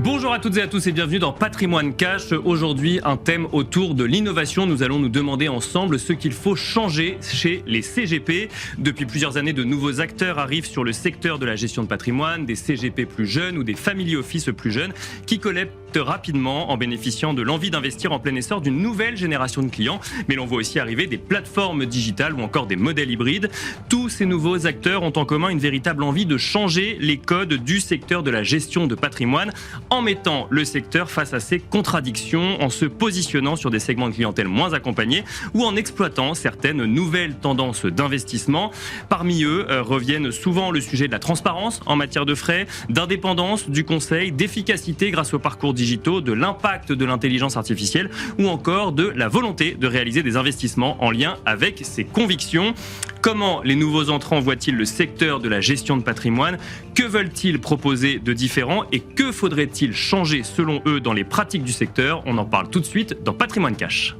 Bonjour à toutes et à tous et bienvenue dans Patrimoine Cash. Aujourd'hui, un thème autour de l'innovation. Nous allons nous demander ensemble ce qu'il faut changer chez les CGP. Depuis plusieurs années, de nouveaux acteurs arrivent sur le secteur de la gestion de patrimoine, des CGP plus jeunes ou des family office plus jeunes qui collectent rapidement en bénéficiant de l'envie d'investir en plein essor d'une nouvelle génération de clients. Mais l'on voit aussi arriver des plateformes digitales ou encore des modèles hybrides. Tous ces nouveaux acteurs ont en commun une véritable envie de changer les codes du secteur de la gestion de patrimoine en mettant le secteur face à ses contradictions, en se positionnant sur des segments de clientèle moins accompagnés ou en exploitant certaines nouvelles tendances d'investissement. Parmi eux reviennent souvent le sujet de la transparence en matière de frais, d'indépendance du conseil, d'efficacité grâce aux parcours digitaux, de l'impact de l'intelligence artificielle ou encore de la volonté de réaliser des investissements en lien avec ses convictions. Comment les nouveaux entrants voient-ils le secteur de la gestion de patrimoine? Que veulent-ils proposer de différent et que faudrait-il changer selon eux dans les pratiques du secteur? On en parle tout de suite dans Patrimoine Cash.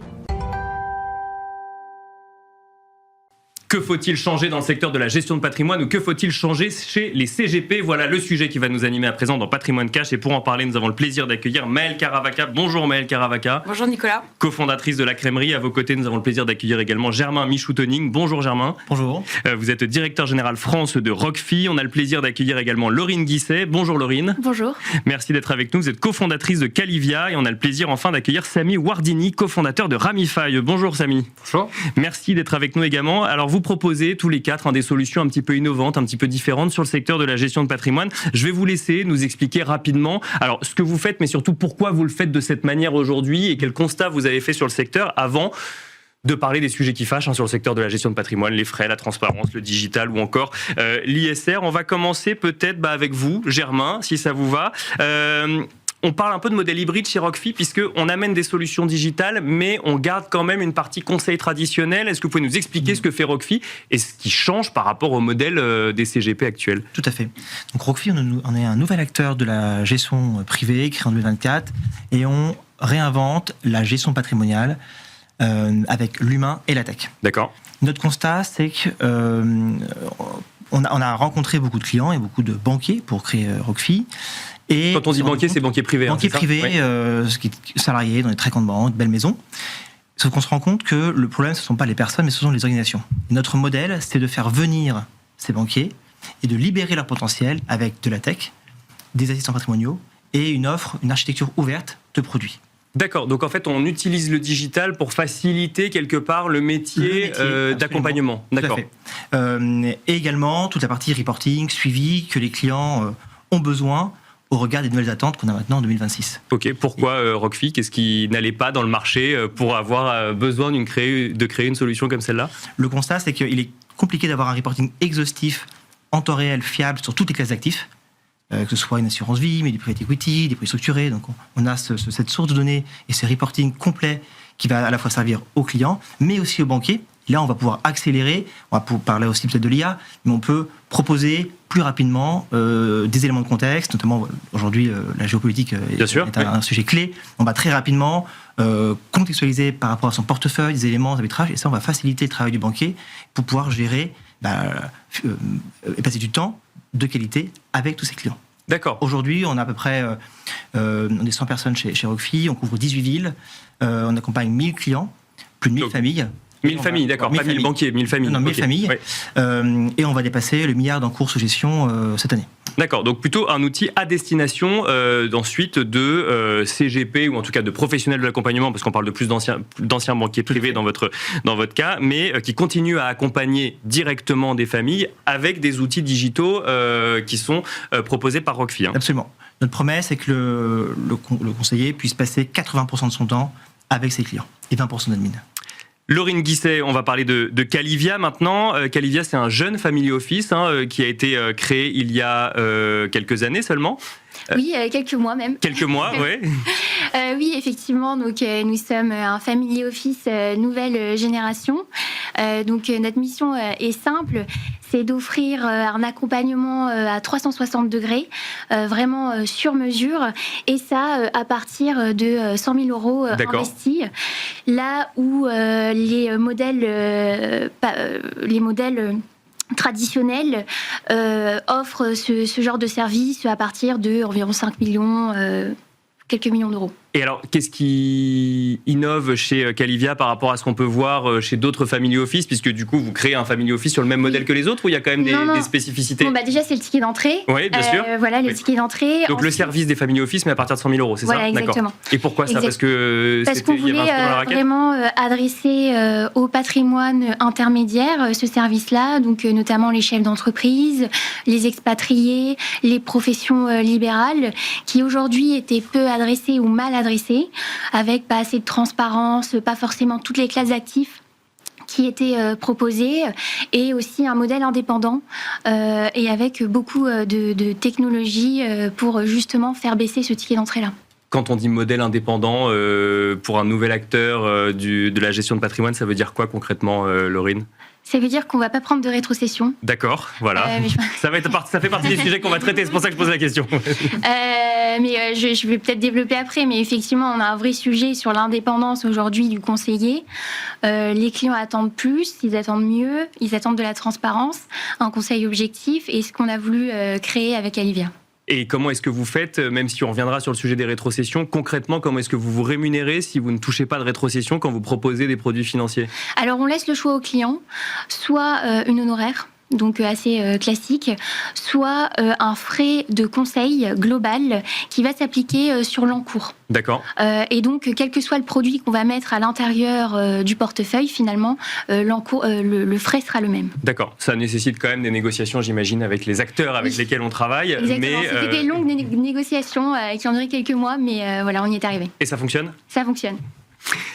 Que faut-il changer dans le secteur de la gestion de patrimoine ou que faut-il changer chez les CGP? Voilà le sujet qui va nous animer à présent dans Patrimoine Cash. Et pour en parler, nous avons le plaisir d'accueillir Maëlle Caravaca. Bonjour Maëlle Caravaca. Bonjour Nicolas. Cofondatrice de la Crèmerie. À vos côtés, nous avons le plaisir d'accueillir également Germain Michoutoning. Bonjour Germain. Bonjour. Vous êtes directeur général France de Roquefy. On a le plaisir d'accueillir également Laurine Guisset. Bonjour Laurine. Bonjour. Merci d'être avec nous. Vous êtes cofondatrice de Calivia et on a le plaisir enfin d'accueillir Samy Wardini, cofondateur de Ramify. Bonjour Samy. Bonjour. Merci d'être avec nous également. Alors vous proposez tous les quatre des solutions un petit peu innovantes, un petit peu différentes sur le secteur de la gestion de patrimoine. Je vais vous laisser nous expliquer rapidement alors ce que vous faites, mais surtout pourquoi vous le faites de cette manière aujourd'hui et quel constat vous avez fait sur le secteur avant de parler des sujets qui fâchent sur le secteur de la gestion de patrimoine, les frais, la transparence, le digital ou encore l'ISR. On va commencer peut-être avec vous, Germain, si ça vous va. On parle un peu de modèle hybride chez Roquefy puisqu'on amène des solutions digitales, mais on garde quand même une partie conseil traditionnel. Est-ce que vous pouvez nous expliquer ce que fait Roquefy et ce qui change par rapport au modèle des CGP actuels? Tout à fait. Donc Roquefy, on est un nouvel acteur de la gestion privée créé en 2024 et on réinvente la gestion patrimoniale avec l'humain et la tech. D'accord. Notre constat, c'est que on a rencontré beaucoup de clients et beaucoup de banquiers pour créer Roquefy. Et quand on dit banquier, c'est banquier privé. Banquier privé, oui. Salarié dans des très grandes banques, belles maisons. Sauf qu'on se rend compte que le problème, ce ne sont pas les personnes, mais ce sont les organisations. Et notre modèle, c'est de faire venir ces banquiers et de libérer leur potentiel avec de la tech, des assistants patrimoniaux et une offre, une architecture ouverte de produits. D'accord, donc en fait on utilise le digital pour faciliter quelque part le métier d'accompagnement. D'accord. Et également toute la partie reporting, suivi que les clients ont besoin au regard des nouvelles attentes qu'on a maintenant en 2026. Ok, pourquoi Roquefy? Qu'est-ce qui n'allait pas dans le marché pour avoir besoin de créer une solution comme celle-là? Le constat, c'est qu'il est compliqué d'avoir un reporting exhaustif, en temps réel, fiable sur toutes les classes d'actifs, que ce soit une assurance vie, mais du private equity, des produits structurés. Donc on a cette source de données et ce reporting complet qui va à la fois servir aux clients, mais aussi aux banquiers. Là, on va pouvoir accélérer, on va pouvoir parler aussi peut-être de l'IA, mais on peut proposer plus rapidement des éléments de contexte, notamment aujourd'hui la géopolitique est un sujet clé. On va très rapidement contextualiser par rapport à son portefeuille des éléments d'arbitrage, et ça, on va faciliter le travail du banquier pour pouvoir gérer et passer du temps de qualité avec tous ses clients. D'accord. Aujourd'hui, on a à peu près on est 100 personnes chez Roquefy, on couvre 18 villes, on accompagne 1000 clients, plus de 1000 familles. 1000 familles, d'accord, pas 1000 banquiers, 1000 familles. Non, 1000 familles. Ouais. Et on va dépasser le 1 milliard en course gestion cette année. D'accord, donc plutôt un outil à destination ensuite de CGP ou en tout cas de professionnels de l'accompagnement, parce qu'on parle de plus d'anciens banquiers privés dans votre cas, mais qui continue à accompagner directement des familles avec des outils digitaux qui sont proposés par Roquefy. Absolument. Notre promesse est que le conseiller puisse passer 80% de son temps avec ses clients et 20% d'admin. Laurine Guisset, on va parler de Calivia maintenant. Calivia, c'est un jeune family office qui a été créé il y a quelques années seulement. Oui, quelques mois même. Quelques mois, oui. Oui, effectivement. Donc, nous sommes un family office nouvelle génération. Donc, notre mission est simple. C'est d'offrir un accompagnement à 360 degrés, vraiment sur mesure. Et ça, à partir de 100 000 euros investis. Là où les modèles traditionnels offrent ce genre de service à partir de environ 5 millions, quelques millions d'euros. Et alors, qu'est-ce qui innove chez Calivia par rapport à ce qu'on peut voir chez d'autres family office, puisque du coup, vous créez un family office sur le même modèle que les autres, ou il y a quand même des spécificités? Bon, déjà, c'est le ticket d'entrée. Oui, bien sûr. Voilà, le ticket d'entrée. Donc, le service des family office, mais à partir de 100 000 euros, c'est ça? Exactement. D'accord. Et pourquoi ça? Parce qu'on voulait vraiment adresser au patrimoine intermédiaire ce service-là, donc notamment les chefs d'entreprise, les expatriés, les professions libérales, qui aujourd'hui étaient peu adressées ou mal adressées, avec pas assez de transparence, pas forcément toutes les classes d'actifs qui étaient proposées, et aussi un modèle indépendant et avec beaucoup de technologies pour justement faire baisser ce ticket d'entrée-là. Quand on dit modèle indépendant pour un nouvel acteur de la gestion de patrimoine, ça veut dire quoi concrètement, Laurine? Ça veut dire qu'on ne va pas prendre de rétrocession. D'accord, voilà. Ça fait partie des sujets qu'on va traiter, c'est pour ça que je pose la question. Mais je vais peut-être développer après, mais effectivement, on a un vrai sujet sur l'indépendance aujourd'hui du conseiller. Les clients attendent plus, ils attendent mieux, ils attendent de la transparence, un conseil objectif, et ce qu'on a voulu créer avec Calivia. Et comment est-ce que vous faites, même si on reviendra sur le sujet des rétrocessions, concrètement, comment est-ce que vous vous rémunérez si vous ne touchez pas de rétrocession quand vous proposez des produits financiers? Alors, on laisse le choix au client, soit une honoraire, donc assez classique, soit un frais de conseil global qui va s'appliquer sur l'encours. D'accord. Et donc, quel que soit le produit qu'on va mettre à l'intérieur du portefeuille, finalement, le frais sera le même. D'accord. Ça nécessite quand même des négociations, j'imagine, avec les acteurs avec lesquels on travaille. Exactement. C'était des longues négociations qui en duraient quelques mois, mais voilà, on y est arrivé. Et ça fonctionne? Ça fonctionne.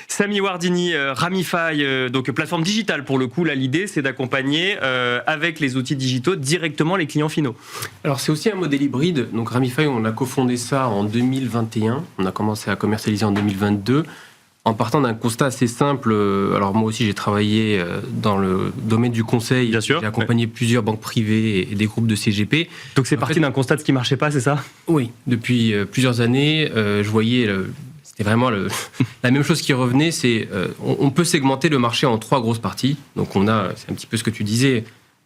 Samy Wardini, Ramify, donc plateforme digitale pour le coup, là l'idée c'est d'accompagner avec les outils digitaux directement les clients finaux. Alors c'est aussi un modèle hybride, donc Ramify on a cofondé ça en 2021, on a commencé à commercialiser en 2022 en partant d'un constat assez simple. Alors moi aussi j'ai travaillé dans le domaine du conseil. Bien sûr, j'ai accompagné plusieurs banques privées et des groupes de CGP. Donc c'est parti d'un constat de ce qui ne marchait pas, c'est ça? Oui, depuis plusieurs années je voyais... C'était vraiment la même chose qui revenait, c'est on peut segmenter le marché en 3 grosses parties. Donc on a, c'est un petit peu ce que tu disais,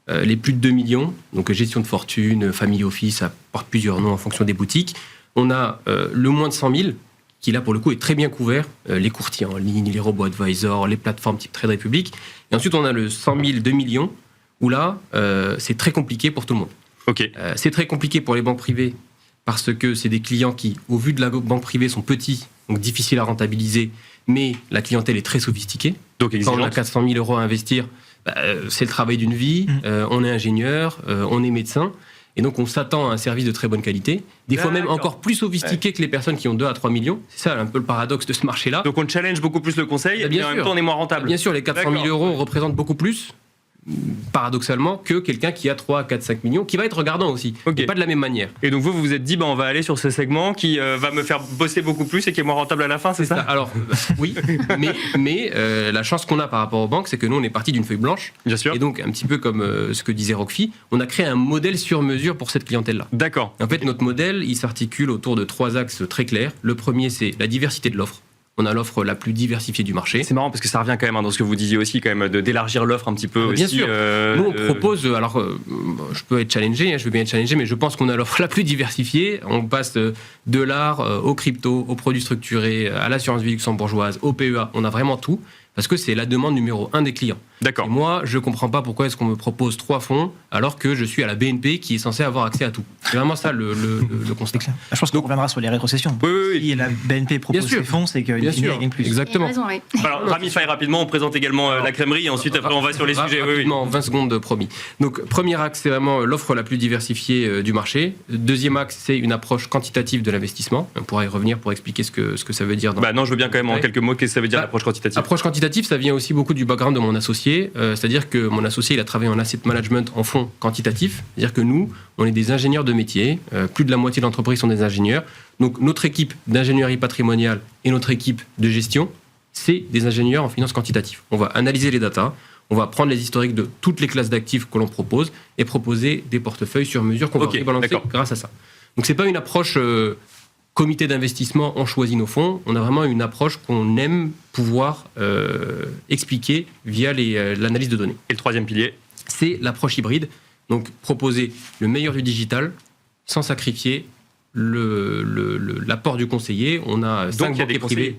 les plus de 2 millions, donc gestion de fortune, family office, ça porte plusieurs noms en fonction des boutiques. On a le moins de 100 000, qui là pour le coup est très bien couvert, les courtiers en ligne, les robots advisors, les plateformes type Trade Republic. Et ensuite on a le 100 000, 2 millions, où là c'est très compliqué pour tout le monde. Okay. C'est très compliqué pour les banques privées, parce que c'est des clients qui, au vu de la banque privée, sont petits, donc difficiles à rentabiliser, mais la clientèle est très sophistiquée. Donc quand on a 400 000 euros à investir, c'est le travail d'une vie, on est ingénieur, on est médecin, et donc on s'attend à un service de très bonne qualité, des fois même encore plus sophistiqué que les personnes qui ont 2 à 3 millions. C'est ça un peu le paradoxe de ce marché-là. Donc on challenge beaucoup plus le conseil, et en même temps on est moins rentable. Bien sûr, les 400 000 euros représentent beaucoup plus, paradoxalement, que quelqu'un qui a 3, 4, 5 millions, qui va être regardant aussi, mais pas de la même manière. Et donc vous vous êtes dit, on va aller sur ce segment qui va me faire bosser beaucoup plus et qui est moins rentable à la fin, c'est ça? Alors, oui, mais la chance qu'on a par rapport aux banques, c'est que nous, on est parti d'une feuille blanche. Bien sûr. Et donc, un petit peu comme ce que disait Rockfi, on a créé un modèle sur mesure pour cette clientèle-là. D'accord. En fait, notre modèle, il s'articule autour de 3 axes très clairs. Le premier, c'est la diversité de l'offre. On a l'offre la plus diversifiée du marché. C'est marrant parce que ça revient quand même dans ce que vous disiez aussi, quand même, d'élargir l'offre un petit peu aussi. Bien sûr. Nous, on propose, alors je peux être challengé, je veux bien être challengé, mais je pense qu'on a l'offre la plus diversifiée. On passe de l'art au crypto, aux produits structurés, à l'assurance vie luxembourgeoise, au PEA. On a vraiment tout. Parce que c'est la demande numéro 1 des clients. D'accord. Et moi, je ne comprends pas pourquoi est-ce qu'on me propose 3 fonds alors que je suis à la BNP qui est censée avoir accès à tout. C'est vraiment ça le constat. Je pense qu'on reviendra sur les rétrocessions. Oui. Si la BNP propose ses fonds, c'est qu'il gagne plus. Exactement. Raison, oui. Alors, Ramify, rapidement, on présente également la crèmerie et ensuite, après, on va sur les sujets. Rapidement, 20 secondes, promis. Donc, premier axe, c'est vraiment l'offre la plus diversifiée du marché. Deuxième axe, c'est une approche quantitative de l'investissement. On pourra y revenir pour expliquer ce que ça veut dire. Non, je veux bien quand même en quelques mots, qu'est-ce que ça veut dire l'approche quantitative? Approche quantitative, ça vient aussi beaucoup du background de mon associé. C'est-à-dire que mon associé, il a travaillé en asset management en fonds quantitatifs. C'est-à-dire que nous, on est des ingénieurs de métier. Plus de la moitié d'entreprises sont des ingénieurs. Donc, notre équipe d'ingénierie patrimoniale et notre équipe de gestion, c'est des ingénieurs en finance quantitative. On va analyser les datas, on va prendre les historiques de toutes les classes d'actifs que l'on propose et proposer des portefeuilles sur mesure qu'on va rebalancer grâce à ça. Donc, c'est pas une approche comité d'investissement, on choisit nos fonds. On a vraiment une approche qu'on aime pouvoir expliquer via l'analyse de données. Et le troisième pilier? c'est l'approche hybride. Donc, proposer le meilleur du digital sans sacrifier l'apport du conseiller. On a 5 banquiers privés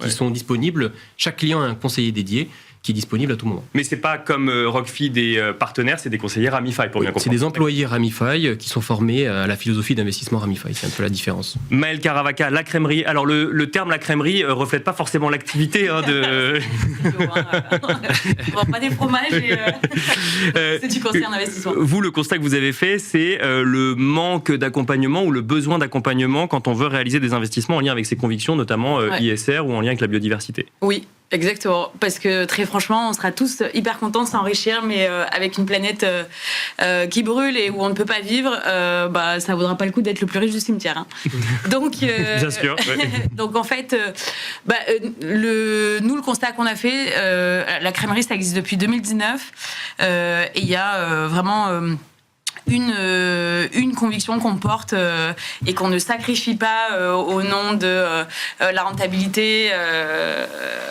qui sont disponibles. Chaque client a un conseiller dédié qui est disponible à tout moment. Mais c'est pas comme Rockfeed des partenaires, c'est des conseillers Ramify pour bien comprendre. C'est des employés Ramify qui sont formés à la philosophie d'investissement Ramify. C'est un peu la différence. Maël Caravaca, la crèmerie. Alors le terme la crèmerie reflète pas forcément l'activité de. On vend pas des fromages et c'est du conseil en investissement. Vous, le constat que vous avez fait, c'est le manque d'accompagnement ou le besoin d'accompagnement quand on veut réaliser des investissements en lien avec ses convictions, notamment ISR ou en lien avec la biodiversité. Oui. Exactement, parce que très franchement, on sera tous hyper contents de s'enrichir, mais avec une planète qui brûle et où on ne peut pas vivre, ça vaudra pas le coup d'être le plus riche du cimetière. Hein. Donc, bien sûr. Ouais. Donc en fait, le constat qu'on a fait, la crèmerie, ça existe depuis 2019, et il y a vraiment une conviction qu'on porte et qu'on ne sacrifie pas au nom de la rentabilité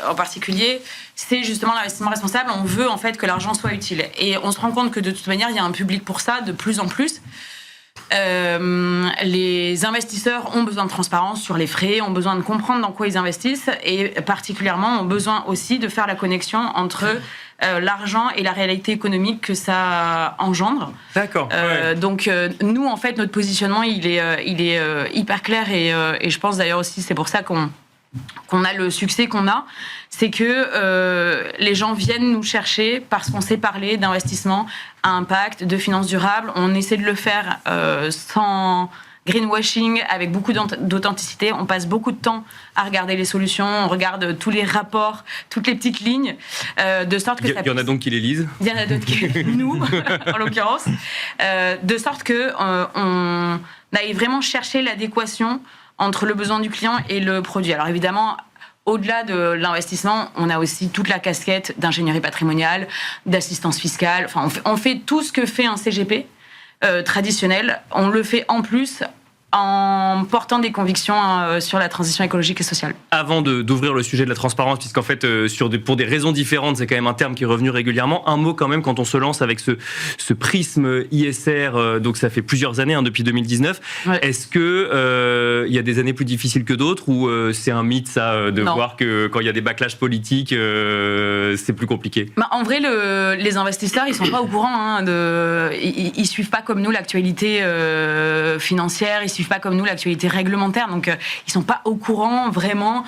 en particulier, c'est justement l'investissement responsable. On veut en fait que l'argent soit utile. Et on se rend compte que de toute manière, il y a un public pour ça de plus en plus. Les investisseurs ont besoin de transparence sur les frais, ont besoin de comprendre dans quoi ils investissent et particulièrement ont besoin aussi de faire la connexion entre l'argent et la réalité économique que ça engendre. D'accord. Donc nous, en fait, notre positionnement, il est hyper clair et je pense d'ailleurs aussi, c'est pour ça qu'on a le succès qu'on a, c'est que les gens viennent nous chercher parce qu'on sait parler d'investissement à impact, de finances durables. On essaie de le faire sans greenwashing, avec beaucoup d'authenticité. On passe beaucoup de temps à regarder les solutions, on regarde tous les rapports, toutes les petites lignes, de sorte que... Il y en a donc qui les lisent. Il y en a d'autres qui... nous, en l'occurrence. De sorte qu'on aille vraiment chercher l'adéquation entre le besoin du client et le produit. Alors évidemment, au-delà de l'investissement, on a aussi toute la casquette d'ingénierie patrimoniale, d'assistance fiscale. Enfin, on fait tout ce que fait un CGP traditionnel. On le fait en plus en portant des convictions sur la transition écologique et sociale. Avant d'ouvrir le sujet de la transparence, puisqu'en fait, pour des raisons différentes, c'est quand même un terme qui est revenu régulièrement, un mot quand même quand on se lance avec ce prisme ISR, donc ça fait plusieurs années, depuis 2019. Ouais. Est-ce que y a des années plus difficiles que d'autres ou c'est un mythe, ça, de voir que quand il y a des backlash politiques, c'est plus compliqué? En vrai, les investisseurs, ils sont pas au courant. Ils suivent pas comme nous l'actualité financière, ils suivent pas comme nous l'actualité réglementaire, donc ils sont pas au courant vraiment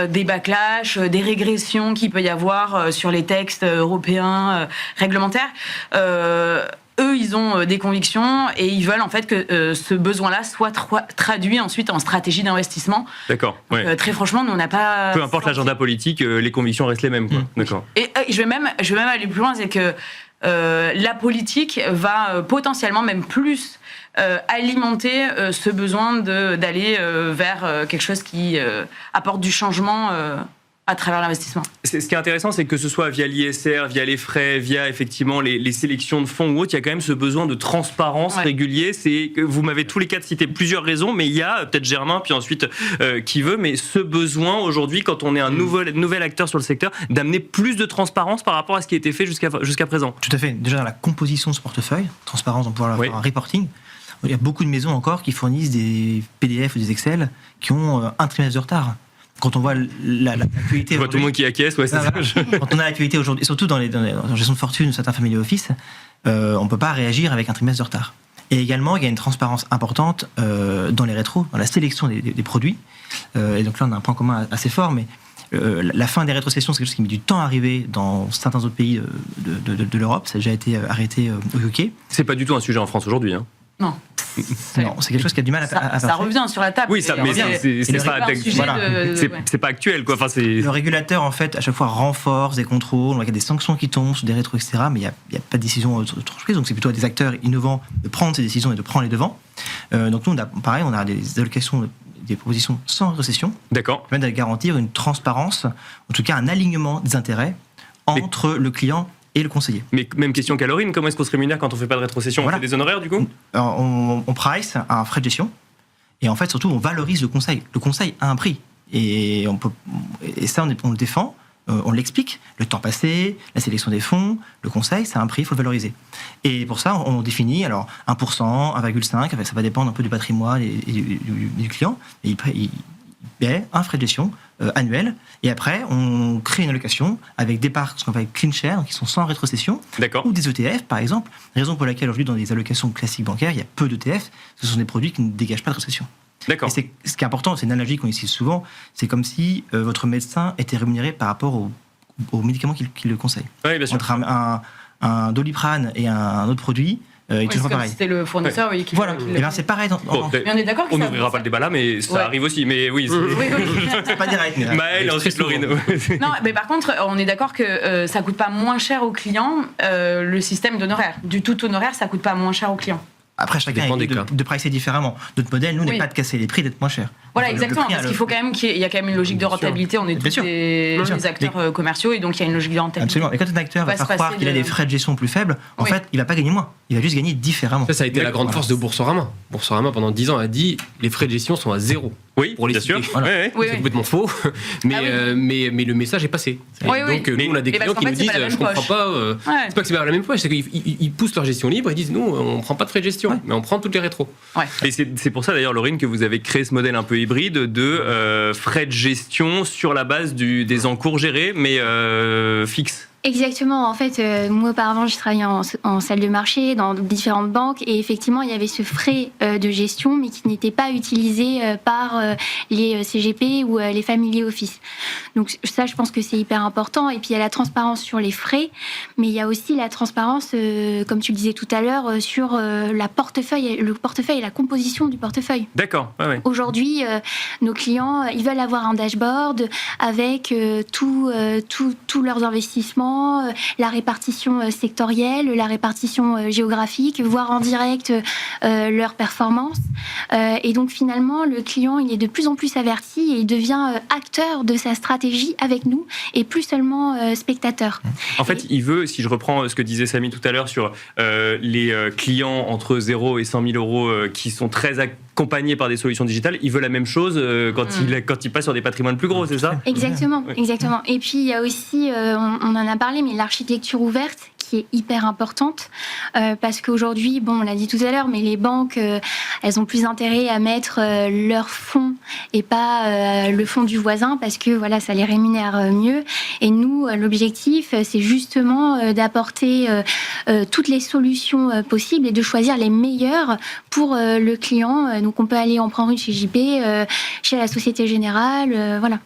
des backlash, des régressions qu'il peut y avoir sur les textes européens réglementaires. Eux, ils ont des convictions et ils veulent en fait que ce besoin-là soit traduit ensuite en stratégie d'investissement. D'accord. Ouais. Très franchement, nous on n'a pas. Peu importe l'agenda politique, les convictions restent les mêmes. Quoi. D'accord. Et je vais même aller plus loin, c'est que la politique va potentiellement même plus alimenter ce besoin d'aller vers quelque chose qui apporte du changement à travers l'investissement. Ce qui est intéressant, c'est que ce soit via l'ISR, via les frais, via effectivement les sélections de fonds ou autres, il y a quand même ce besoin de transparence régulier. C'est que vous m'avez tous les quatre cité plusieurs raisons, mais il y a peut-être Germain, puis ensuite qui veut, mais ce besoin aujourd'hui, quand on est un nouvel acteur sur le secteur, d'amener plus de transparence par rapport à ce qui a été fait jusqu'à présent. Tout à fait. Déjà dans la composition de ce portefeuille, transparence, on peut avoir un reporting. Il y a beaucoup de maisons encore qui fournissent des PDF ou des Excel qui ont un trimestre de retard. Quand on voit l'actualité... On voit tout le monde qui acquiesce, c'est ça. Quand on a l'actualité aujourd'hui, et surtout dans la gestion de fortune de certains family office, on ne peut pas réagir avec un trimestre de retard. Et également, il y a une transparence importante dans les rétros, dans la sélection des produits. Et donc là, on a un point commun assez fort, mais la fin des rétrocessions, c'est quelque chose qui met du temps à arriver dans certains autres pays de l'Europe. Ça a déjà été arrêté au UK. C'est pas du tout un sujet en France aujourd'hui, hein. Non. Non, c'est quelque chose qui a du mal à ça revient sur la table. Oui, mais c'est pas actuel, quoi. Enfin, le régulateur, en fait, à chaque fois renforce des contrôles, on voit qu'il y a des sanctions qui tombent sur des rétros, etc. Mais il n'y a pas de décision prise, donc c'est plutôt à des acteurs innovants de prendre ces décisions et de prendre les devants. Donc nous, on a des allocations, des propositions sans rétrocession. D'accord. Qui permettent de garantir une transparence, en tout cas un alignement des intérêts entre le client et le conseiller. Mais même question calorine, comment est-ce qu'on se rémunère quand on ne fait pas de rétrocession? On fait des honoraires du coup? Alors, on price un frais de gestion et en fait surtout on valorise le conseil. Le conseil a un prix et ça on le défend on l'explique, le temps passé, la sélection des fonds, le conseil, c'est un prix, il faut le valoriser. Et pour ça, on définit alors 1%, 1,5%, ça va dépendre un peu du patrimoine et du client. Et il paie un frais de gestion annuel. Et après, on crée une allocation avec des parts, ce qu'on appelle clean share, qui sont sans rétrocession, ou des ETF, par exemple. Raison pour laquelle aujourd'hui, dans des allocations classiques bancaires, il y a peu d'ETF. Ce sont des produits qui ne dégagent pas de rétrocession. D'accord. Et ce qui est important, c'est une analogie qu'on utilise souvent, c'est comme si votre médecin était rémunéré par rapport aux médicaments qu'il le conseille. Oui, bien sûr. Entre un Doliprane et un autre produit, il est toujours pareil. C'était le fournisseur, oui. Voilà, et bien c'est pareil. Mais on est d'accord que on n'ouvrira pas le débat là, mais ça arrive aussi. Mais oui, c'est pas direct. Maëlle, ensuite Laurine. Non, mais par contre, on est d'accord que ça coûte pas moins cher aux clients le système d'honoraires. Du tout honoraire, ça coûte pas moins cher aux clients. Après, chacun est de pricer différemment. Notre modèle, nous, n'est pas de casser les prix, d'être moins cher. Voilà, exactement, parce qu'il faut quand même qu'il y a quand même une logique de rentabilité. On est tous des acteurs commerciaux, et donc il y a une logique de rentabilité. Absolument. Et quand un acteur va faire croire qu'il a des frais de gestion plus faibles, en fait, il va pas gagner moins. Il va juste gagner différemment. Ça a été la grande force de Boursorama. Boursorama, pendant 10 ans, a dit les frais de gestion sont à 0. Oui, pour les bien sûr. Voilà. C'est complètement faux, mais le message est passé. Donc nous, on a des clients qui nous disent je comprends pas. C'est pas que c'est pas la même poche, c'est qu'ils poussent leur gestion libre et disent nous, on prend pas de frais de gestion, mais on prend toutes les rétros. Et c'est pour ça d'ailleurs, Laurine, que vous avez créé ce modèle un peu hybride de frais de gestion sur la base des encours gérés, mais fixes. Exactement. En fait, moi, auparavant, je travaillais en salle de marché dans différentes banques et effectivement, il y avait ce frais de gestion, mais qui n'était pas utilisé par les CGP ou les family office. Donc ça, je pense que c'est hyper important. Et puis, il y a la transparence sur les frais, mais il y a aussi la transparence, comme tu le disais tout à l'heure, sur le portefeuille et la composition du portefeuille. D'accord. Aujourd'hui, nos clients, ils veulent avoir un dashboard avec tous leurs investissements, la répartition sectorielle, la répartition géographique, voir en direct leurs performances. Et donc finalement, le client, il est de plus en plus averti et il devient acteur de sa stratégie avec nous et plus seulement spectateur. En fait, il veut, si je reprends ce que disait Samy tout à l'heure sur les clients entre 0 et 100 000 euros qui sont très accompagnés par des solutions digitales, il veut la même chose quand il passe sur des patrimoines plus gros, c'est ça ? Exactement, exactement. Et puis il y a aussi, on en a parlé, mais l'architecture ouverte qui est hyper importante parce qu'aujourd'hui, on l'a dit tout à l'heure, mais les banques, elles ont plus intérêt à mettre leurs fonds et pas le fonds du voisin parce que voilà, ça les rémunère mieux. Et nous, l'objectif, c'est justement d'apporter toutes les solutions possibles et de choisir les meilleures pour le client. Donc, on peut aller en prendre une chez JP, chez la Société Générale, voilà.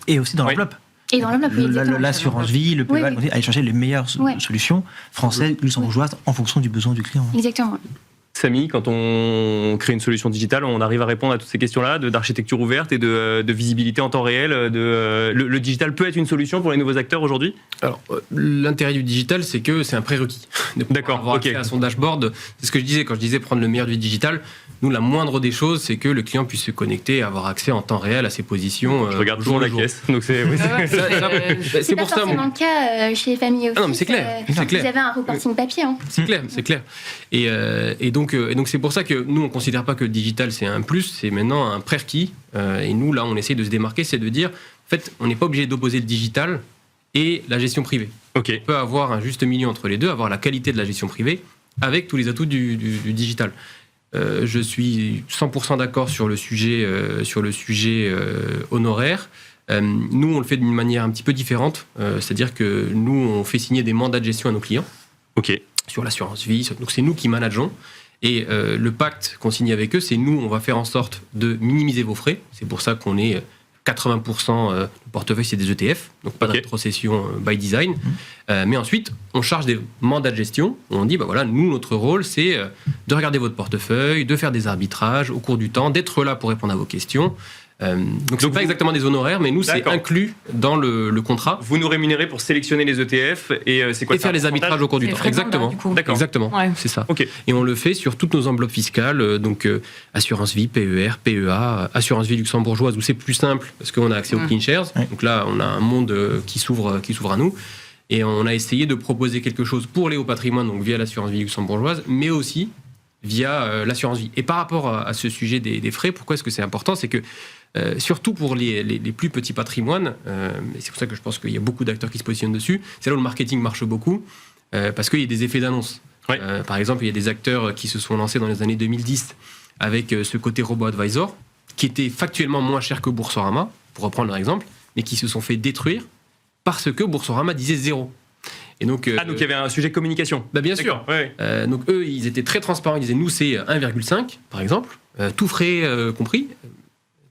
Et aussi dans l'enveloppe. Et dans l'assurance vie, le PEA, aller chercher les meilleures solutions françaises, luxembourgeoises, en fonction du besoin du client. Exactement. Samy, quand on crée une solution digitale, on arrive à répondre à toutes ces questions-là d'architecture ouverte et de visibilité en temps réel. Le digital peut être une solution pour les nouveaux acteurs aujourd'hui ? Alors, l'intérêt du digital, c'est que c'est un prérequis. D'accord, avoir accès à son dashboard. C'est ce que je disais quand je disais prendre le meilleur du digital. Nous, la moindre des choses, c'est que le client puisse se connecter et avoir accès en temps réel à ses positions. Je regarde toujours la caisse. Donc c'est c'est pour ça. C'est pas forcément le cas chez les familles office. Ah non, mais c'est clair. Vous avez un reporting papier. C'est clair. Et donc c'est pour ça que nous, on ne considère pas que le digital, c'est un plus, c'est maintenant un prérequis. Et nous, là, on essaye de se démarquer, c'est de dire, en fait, on n'est pas obligé d'opposer le digital et la gestion privée. On peut avoir un juste milieu entre les deux, avoir la qualité de la gestion privée avec tous les atouts du digital. Je suis 100% d'accord sur le sujet honoraire. Nous, on le fait d'une manière un petit peu différente. C'est-à-dire que nous, on fait signer des mandats de gestion à nos clients. Sur l'assurance vie. Donc, c'est nous qui manageons. Et le pacte qu'on signe avec eux, c'est nous, on va faire en sorte de minimiser vos frais. C'est pour ça qu'on est 80% du portefeuille, c'est des ETF, donc pas de rétrocession by design. Mais ensuite, on charge des mandats de gestion. On dit, nous, notre rôle, c'est de regarder votre portefeuille, de faire des arbitrages au cours du temps, d'être là pour répondre à vos questions. Donc c'est pas exactement des honoraires, mais nous, c'est inclus dans le contrat. Vous nous rémunérez pour sélectionner les ETF et c'est quoi ? Et faire les arbitrages au cours du temps. Exactement. Exactement. C'est ça. Et on le fait sur toutes nos enveloppes fiscales, donc assurance vie, PER, PEA, assurance vie luxembourgeoise où c'est plus simple parce qu'on a accès aux clean shares. Donc là, on a un monde qui s'ouvre à nous. Et on a essayé de proposer quelque chose pour les hauts patrimoines, donc via l'assurance vie luxembourgeoise, mais aussi via l'assurance vie. Et par rapport à ce sujet des frais, pourquoi est-ce que c'est important ? C'est que surtout pour les plus petits patrimoines, et c'est pour ça que je pense qu'il y a beaucoup d'acteurs qui se positionnent dessus, c'est là où le marketing marche beaucoup, parce qu'il y a des effets d'annonce. Ouais. Par exemple, il y a des acteurs qui se sont lancés dans les années 2010 avec ce côté robo-advisor, qui était factuellement moins cher que Boursorama, pour reprendre leur exemple, mais qui se sont fait détruire parce que Boursorama disait 0. Et donc, donc il y avait un sujet communication. Bien sûr. Ouais. Donc eux, ils étaient très transparents. Ils disaient, nous, c'est 1,5, par exemple, tout frais compris.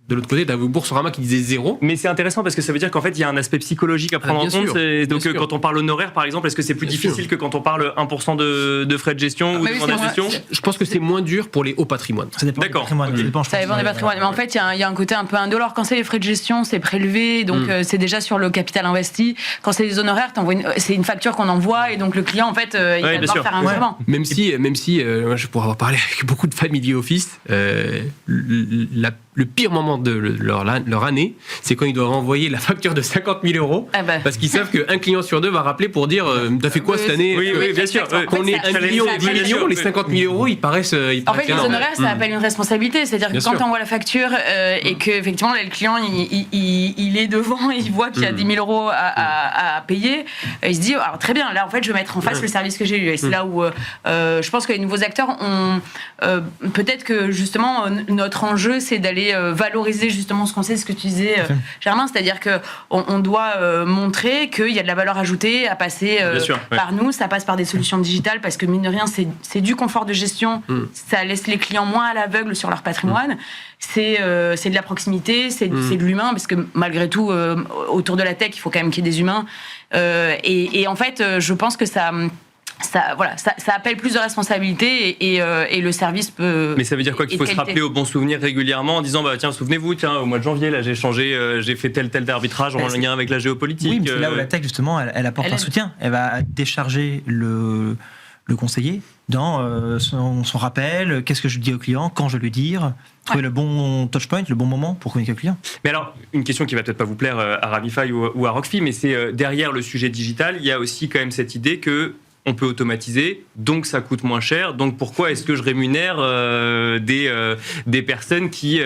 De l'autre côté, tu as Boursorama qui disait 0. Mais c'est intéressant parce que ça veut dire qu'en fait, il y a un aspect psychologique à prendre en compte. Donc, quand on parle honoraire, par exemple, est-ce que c'est plus difficile que quand on parle 1% de frais de gestion ou de droits de gestion ? Je pense que c'est moins dur pour les hauts patrimoines. Ça dépend des patrimoines. Okay. Ça dépend des patrimoines. Mais en fait, il y a un côté un peu indolore. Quand c'est les frais de gestion, c'est prélevé, donc c'est déjà sur le capital investi. Quand c'est les honoraires, c'est une facture qu'on envoie et donc le client, en fait, il va devoir faire un virement. Même si moi, je pourrais avoir parlé avec beaucoup de family office, le pire moment de leur année, c'est quand ils doivent envoyer la facture de 50 000 euros, parce qu'ils savent qu'un client sur deux va rappeler pour dire t'as fait quoi cette année ? Oui, bien sûr. Quand on est 1 million et 10 millions, les 50 000 euros, ils paraissent en fait, les honoraires, ça appelle une responsabilité. C'est-à-dire que quand tu envoies la facture et qu'effectivement, le client, il est devant et il voit qu'il y a 10 000 euros à payer, il se dit, alors, très bien, là, en fait, je vais mettre en face le service que j'ai eu. Et c'est là où je pense que les nouveaux acteurs ont... peut-être que, justement, notre enjeu, c'est d'aller valoriser justement ce qu'on sait, ce que tu disais, Germain, c'est-à-dire qu'on doit montrer qu'il y a de la valeur ajoutée à passer par nous. Ça passe par des solutions digitales parce que, mine de rien, c'est du confort de gestion. Ça laisse les clients moins à l'aveugle sur leur patrimoine. C'est de la proximité, c'est de l'humain, parce que malgré tout, autour de la tech, il faut quand même qu'il y ait des humains. Et en fait, je pense que ça appelle plus de responsabilité et le service peut... Mais ça veut dire quoi ? Qu'il faut se rappeler au bon souvenir régulièrement en disant, tiens, souvenez-vous, au mois de janvier, là, j'ai changé, j'ai fait tel arbitrage en lien avec la géopolitique. Oui, mais c'est là où la tech, justement, elle apporte un soutien. Elle va décharger le conseiller dans son rappel, qu'est-ce que je dis au client, quand je lui dire, trouver le bon touchpoint, le bon moment pour communiquer au client. Mais alors, une question qui va peut-être pas vous plaire à Ramify ou à Rockfi, mais c'est derrière le sujet digital, il y a aussi quand même cette idée que on peut automatiser, donc ça coûte moins cher. Donc pourquoi est-ce que je rémunère des personnes qui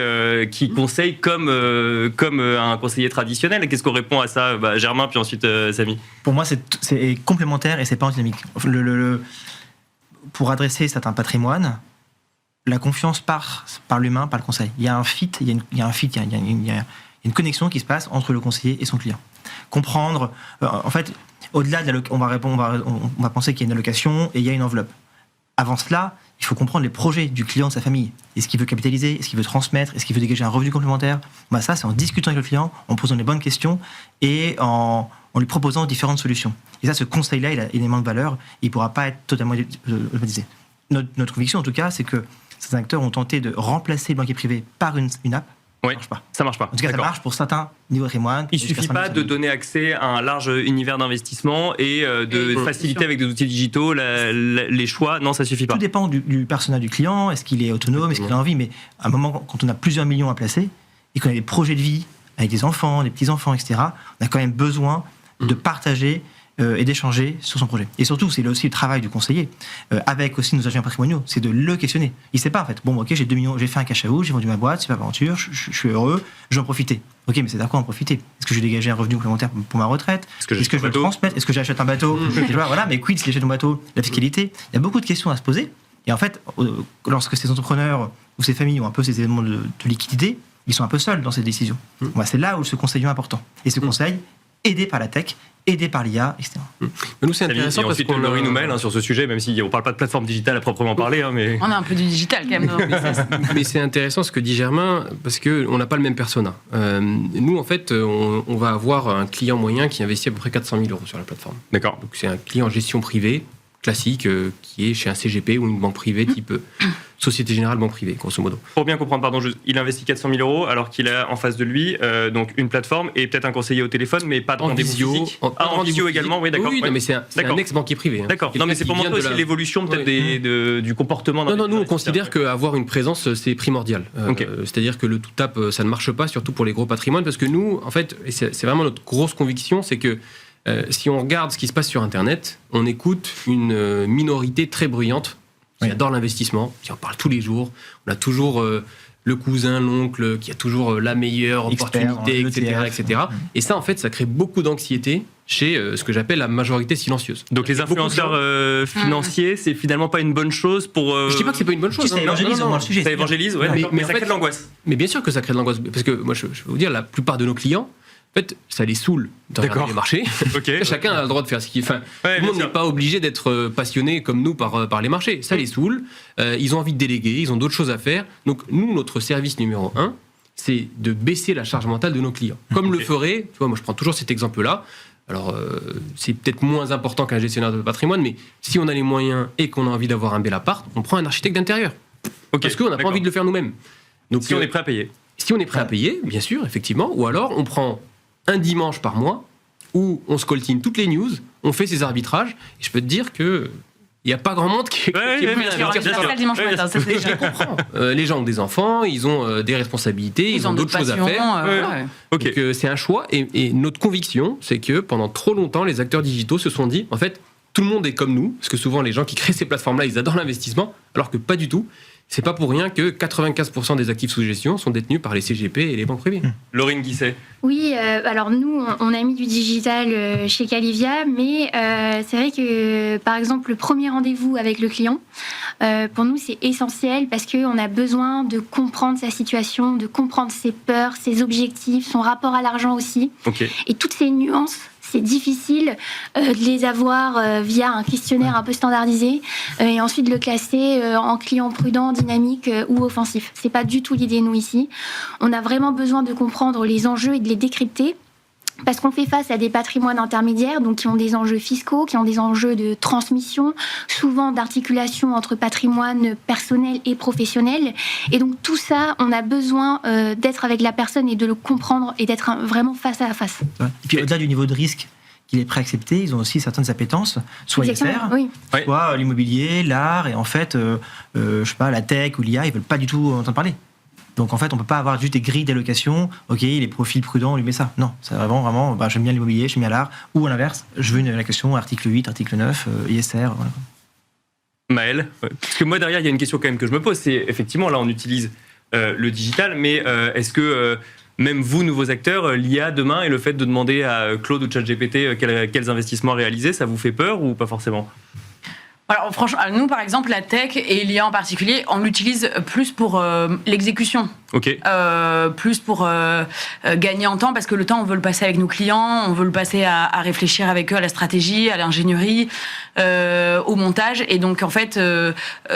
conseillent comme un conseiller traditionnel ? Et qu'est-ce qu'on répond à ça ? Germain, puis ensuite Samy. Pour moi, c'est complémentaire et c'est pas antinomique. Pour adresser certains patrimoines, la confiance par l'humain, par le conseil. Il y a un fit, il y a une connexion qui se passe entre le conseiller et son client. Comprendre, en fait, au-delà de on va penser qu'il y a une allocation et il y a une enveloppe. Avant cela, il faut comprendre les projets du client, de sa famille. Est-ce qu'il veut capitaliser ? Est-ce qu'il veut transmettre ? Est-ce qu'il veut dégager un revenu complémentaire ? Ça, c'est en discutant avec le client, en posant les bonnes questions et en lui proposant différentes solutions. Et ça, ce conseil-là, il a énormément de valeur. Il ne pourra pas être totalement automatisé. Notre conviction, en tout cas, c'est que ces acteurs ont tenté de remplacer le banquier privé par une app. Oui, ça marche pas. En tout cas, ça marche pour certains niveaux de patrimoine. Il ne suffit pas de donner accès à un large univers d'investissement et de faciliter avec des outils digitaux les choix. Non, ça ne suffit pas. Tout dépend du personnel du client. Est-ce qu'il est autonome ? Est-ce qu'il a envie ? Mais à un moment, quand on a plusieurs millions à placer et qu'on a des projets de vie avec des enfants, des petits-enfants, etc., on a quand même besoin de partager et d'échanger sur son projet. Et surtout, c'est aussi le travail du conseiller, avec aussi nos agents patrimoniaux, c'est de le questionner. Il ne sait pas, en fait. Bon, ok, j'ai 2 millions, j'ai fait un cash out, j'ai vendu ma boîte, c'est pas aventure, je suis heureux, je vais en profiter. Ok, mais c'est à quoi en profiter ? Est-ce que je vais dégager un revenu complémentaire pour ma retraite ? Est-ce que je vais le transmettre ? Est-ce que j'achète un bateau ? Voilà, mais quid si j'achète un bateau ? La fiscalité ? Il y a beaucoup de questions à se poser. Et en fait, lorsque ces entrepreneurs ou ces familles ont un peu ces éléments de liquidité, ils sont un peu seuls dans ces décisions. C'est là où ce conseil est important. Et ce conseil, aidé par la tech, aidé par l'IA, etc. Mais nous, c'est intéressant parce qu'on Laurie nous mêle sur ce sujet, même si on ne parle pas de plateforme digitale à proprement parler. Mais... On a un peu du digital quand même. Mais c'est intéressant ce que dit Germain, parce qu'on n'a pas le même persona. Nous, en fait, on va avoir un client moyen qui investit à peu près 400 000 euros sur la plateforme. D'accord. Donc c'est un client en gestion privée, classique, qui est chez un CGP ou une banque privée type Société Générale Banque Privée, grosso modo. Pour bien comprendre, il investit 400 000 euros alors qu'il a en face de lui donc une plateforme et peut-être un conseiller au téléphone, mais pas de rendez-vous physique. En visio également, oui, d'accord. Oui, non, mais c'est un ex-banquier privé. D'accord. Non, mais c'est pour montrer aussi l'évolution peut-être du comportement. Non, nous on considère qu'avoir une présence c'est primordial. C'est-à-dire que le tout tap ça ne marche pas, surtout pour les gros patrimoines, parce que nous, en fait, et c'est vraiment notre grosse conviction, c'est que si on regarde ce qui se passe sur Internet, on écoute une minorité très bruyante qui adore l'investissement, qui en parle tous les jours. On a toujours le cousin, l'oncle, qui a toujours la meilleure Expert opportunité, dans etc., l'ETF. etc. Et ça, en fait, ça crée beaucoup d'anxiété chez ce que j'appelle la majorité silencieuse. Donc les influenceurs financiers, c'est finalement pas une bonne chose pour... Je dis pas que c'est pas une bonne chose. Ça évangélise dans le sujet. Ça évangélise, ouais, Mais- d'accord, mais mais en ça fait- crée de l'angoisse. Mais bien sûr que ça crée de l'angoisse. Parce que moi, je vais vous dire, la plupart de nos clients, en fait, ça les saoule de regarder D'accord. les marchés. Ok. Chacun a le droit de faire ce qu'il... Enfin, Ouais, tout le bien monde sûr. n'est pas obligé d'être passionné comme nous par les marchés. Ça les saoule. Ils ont envie de déléguer, ils ont d'autres choses à faire. Donc, nous, notre service numéro 1, c'est de baisser la charge mentale de nos clients. Comme le ferait, tu vois, moi je prends toujours cet exemple-là. Alors, c'est peut-être moins important qu'un gestionnaire de patrimoine, mais si on a les moyens et qu'on a envie d'avoir un bel appart, on prend un architecte d'intérieur. Ok, Parce qu'on n'a pas d'accord. envie de le faire nous-mêmes. Donc, Si on est prêt à payer. si on est prêt à payer, bien sûr, effectivement, ou alors on prend un dimanche par mois où on scoltine toutes les news, on fait ses arbitrages, et je peux te dire que il n'y a pas grand monde qui est Ouais, qui est ouais, prêt bien à sûr, investir bien sur sûr. ça. le dimanche matin, ça, c'est déjà comprends. Les gens ont des enfants, ils ont des responsabilités, ils ont d'autres choses à faire. Ouais. Ok. Donc c'est un choix, et notre conviction, c'est que pendant trop longtemps, les acteurs digitaux se sont dit, en fait, tout le monde est comme nous, parce que souvent les gens qui créent ces plateformes-là, ils adorent l'investissement, alors que pas du tout. C'est pas pour rien que 95% des actifs sous gestion sont détenus par les CGP et les banques privées. Laurine Guisset. Oui, alors nous, on a mis du digital chez Calivia, mais c'est vrai que, par exemple, le premier rendez-vous avec le client, pour nous, c'est essentiel parce qu'on a besoin de comprendre sa situation, de comprendre ses peurs, ses objectifs, son rapport à l'argent aussi. Ok. Et toutes ces nuances, c'est difficile de les avoir via un questionnaire un peu standardisé et ensuite de le classer en client prudent, dynamique ou offensif. C'est pas du tout l'idée, nous, ici. On a vraiment besoin de comprendre les enjeux et de les décrypter. Parce qu'on fait face à des patrimoines intermédiaires, donc qui ont des enjeux fiscaux, qui ont des enjeux de transmission, souvent d'articulation entre patrimoine personnel et professionnel. Et donc tout ça, on a besoin d'être avec la personne et de le comprendre et d'être vraiment face à face. Ouais. Et puis au-delà du niveau de risque qu'il est prêt à accepter, ils ont aussi certaines appétences, soit ISR, Oui. Ouais. soit l'immobilier, l'art, et en fait, je sais pas, la tech ou l'IA, ils veulent pas du tout entendre parler. Donc en fait, on peut pas avoir juste des grilles d'allocation. Ok, les profils prudents, on lui met ça. Non, c'est vraiment, bah, j'aime bien l'immobilier, j'aime bien l'art. Ou à l'inverse, je veux une allocation article 8, article 9, ISR. Voilà. Maël, parce que moi derrière il y a une question quand même que je me pose, c'est effectivement là on utilise le digital, mais est-ce que même vous, nouveaux acteurs, l'IA demain et le fait de demander à Claude ou ChatGPT quels investissements réaliser, ça vous fait peur ou pas forcément ? Alors franchement, nous par exemple, la tech et l'IA en particulier, on l'utilise plus pour l'exécution. Ok. Plus pour gagner en temps, parce que le temps, on veut le passer avec nos clients, on veut le passer à réfléchir avec eux à la stratégie, à l'ingénierie, au montage. Et donc, en fait,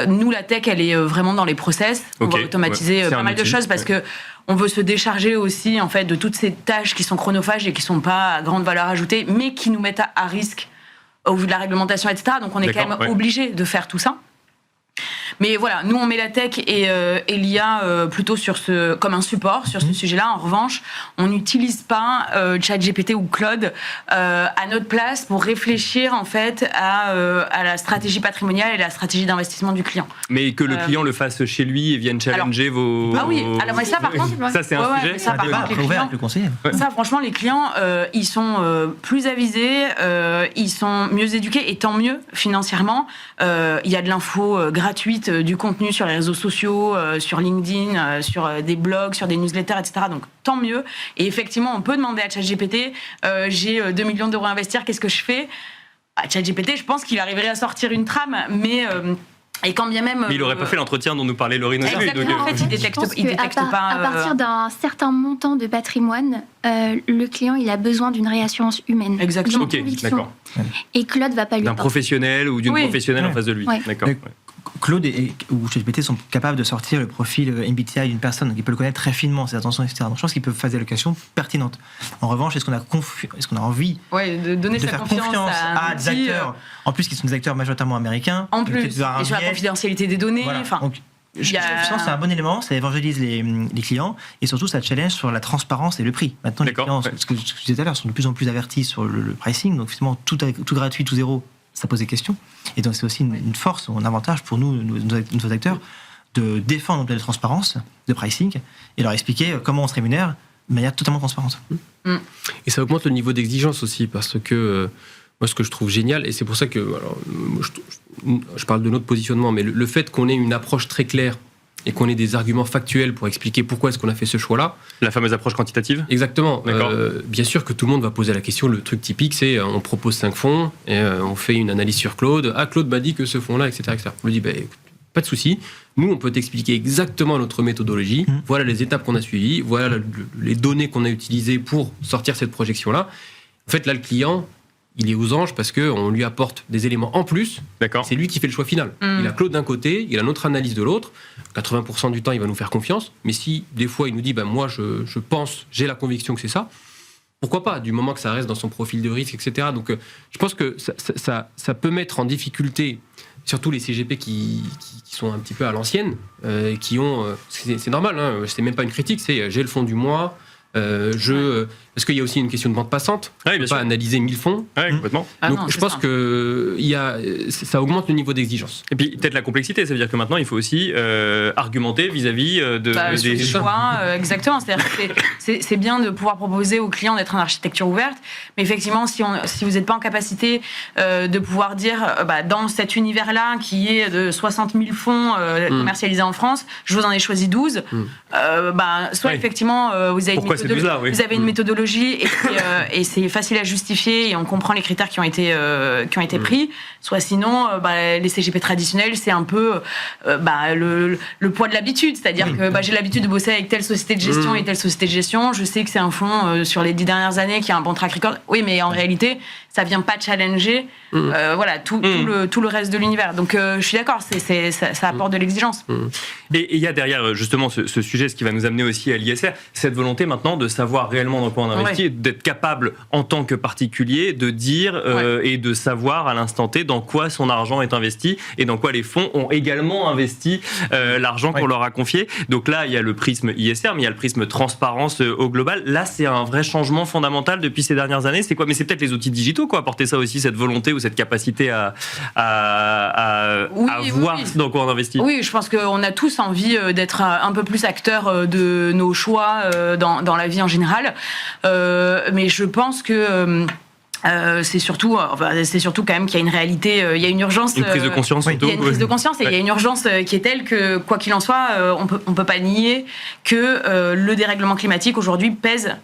nous, la tech, elle est vraiment dans les process. On Ok, va automatiser ouais. C'est pas un mal de outil, choses parce que on veut se décharger aussi, en fait, de toutes ces tâches qui sont chronophages et qui sont pas à grande valeur ajoutée, mais qui nous mettent à risque au vu de la réglementation, etc. Donc, on est quand D'accord, même ouais. obligé de faire tout ça. Mais voilà, nous on met la tech et l'IA plutôt comme un support sur ce sujet-là. En revanche, on n'utilise pas ChatGPT ou Claude à notre place pour réfléchir en fait à la stratégie patrimoniale et la stratégie d'investissement du client. Mais que le client le fasse chez lui et vienne challenger vos... Ah oui, alors mais ça par contre, Ça c'est un ouais, sujet. mais ça, Un par débat contre, après les ouvert clients, avec le conseiller. ça, franchement, les clients, ils sont plus avisés, ils sont mieux éduqués, et tant mieux financièrement. Il y a de l'info gratuite, du contenu sur les réseaux sociaux, sur LinkedIn, sur des blogs, sur des newsletters, etc. Donc, tant mieux. Et effectivement, on peut demander à ChatGPT, j'ai 2 millions d'euros à investir, qu'est-ce que je fais ? ChatGPT, je pense qu'il arriverait à sortir une trame, mais... et quand bien même... Mais il n'aurait pas fait l'entretien dont nous parlait Laurine au début. Exactement, donc, en fait, il détecte pas... À partir d'un certain montant de patrimoine, le client il a besoin d'une réassurance humaine. Exactement. Ok, Conviction. d'accord. Et Claude va pas lui D'un apporter. professionnel ou d'une Oui. professionnelle en Ouais. face de lui. Ouais. D'accord. Mais- ouais. Claude ou ChatGPT sont capables de sortir le profil MBTI d'une personne, donc ils peuvent le connaître très finement, ses intentions, etc. Donc je pense qu'ils peuvent faire des allocations pertinentes. En revanche, est-ce qu'on a envie Ouais, de donner de sa faire confiance à un des outil, acteurs, en plus qui sont des acteurs majoritairement américains, en peut-être plus, vers un et sur la biais. confidentialité des données, Voilà. enfin... Donc, je y a- pense que c'est un bon élément, ça évangélise les clients et surtout ça challenge sur la transparence et le prix. Maintenant, les D'accord, clients, ouais. ce que je disais tout à l'heure, sont de plus en plus avertis sur le pricing, donc finalement tout gratuit, tout zéro, ça pose des questions. Et donc c'est aussi une force, un avantage pour nous, nos acteurs, de défendre notre transparence de pricing et leur expliquer comment on se rémunère de manière totalement transparente. Et ça augmente le niveau d'exigence aussi, parce que moi, ce que je trouve génial, et c'est pour ça que alors, moi, je parle de notre positionnement, mais le fait qu'on ait une approche très claire et qu'on ait des arguments factuels pour expliquer pourquoi est-ce qu'on a fait ce choix-là. La fameuse approche quantitative ? Exactement. D'accord. Bien sûr que tout le monde va poser la question. Le truc typique, c'est on propose 5 fonds et on fait une analyse sur Claude. Ah, Claude m'a dit que ce fonds-là, etc. etc. On lui dit, écoute, pas de souci. Nous, on peut t'expliquer exactement notre méthodologie. Voilà les étapes qu'on a suivies. Voilà les données qu'on a utilisées pour sortir cette projection-là. En fait, là, le client, il est aux anges parce qu'on lui apporte des éléments en plus. D'accord. C'est lui qui fait le choix final. Il a Claude d'un côté, il a notre analyse de l'autre. 80% du temps, il va nous faire confiance. Mais si, des fois, il nous dit, moi, je pense, j'ai la conviction que c'est ça, pourquoi pas, du moment que ça reste dans son profil de risque, etc. Donc, je pense que ça peut mettre en difficulté, surtout les CGP qui sont un petit peu à l'ancienne, qui ont... c'est normal, hein, c'est même pas une critique, c'est j'ai le fonds du mois... parce qu'il y a aussi une question de bande passante. Ouais, on bien peut pas sûr. analyser 1000 fonds. Ouais, complètement. Donc je pense que ça augmente le niveau d'exigence. Et puis peut-être la complexité, ça veut dire que maintenant il faut aussi argumenter vis-à-vis sur des le choix, exactement. C'est-à-dire que c'est bien de pouvoir proposer aux clients d'être en architecture ouverte, mais effectivement, si vous n'êtes pas en capacité de pouvoir dire, dans cet univers-là, qui est de 60 000 fonds commercialisés en France, je vous en ai choisi 12, soit effectivement, vous avez, vous avez une méthodologie et c'est facile à justifier et on comprend les critères qui ont été pris, soit sinon, les CGP traditionnels, c'est un peu le poids de l'habitude, c'est-à-dire que j'ai l'habitude de bosser avec telle société de gestion et telle société de gestion, je sais que c'est un fonds sur les 10 dernières années qui a un bon track record, oui, mais en réalité, ça vient pas challenger tout le reste de l'univers. Donc je suis d'accord, ça apporte de l'exigence. Et il y a derrière justement ce sujet, ce qui va nous amener aussi à l'ISR, cette volonté maintenant de savoir réellement dans quoi on investit, et d'être capable en tant que particulier de dire et de savoir à l'instant T dans quoi son argent est investi et dans quoi les fonds ont également investi l'argent qu'on leur a confié. Donc là, il y a le prisme ISR, mais il y a le prisme transparence au global. Là, c'est un vrai changement fondamental depuis ces dernières années. C'est quoi ? Mais c'est peut-être les outils digitaux, quoi, apporter ça aussi, cette volonté ou cette capacité à voir dans quoi on investit. Oui, je pense qu'on a tous envie d'être un peu plus acteurs de nos choix dans la vie en général. Mais je pense que c'est surtout quand même qu'il y a une réalité, il y a une urgence. Une prise de conscience. Il y a une prise de conscience et il y a une urgence qui est telle que, quoi qu'il en soit, on peut pas nier que le dérèglement climatique aujourd'hui pèse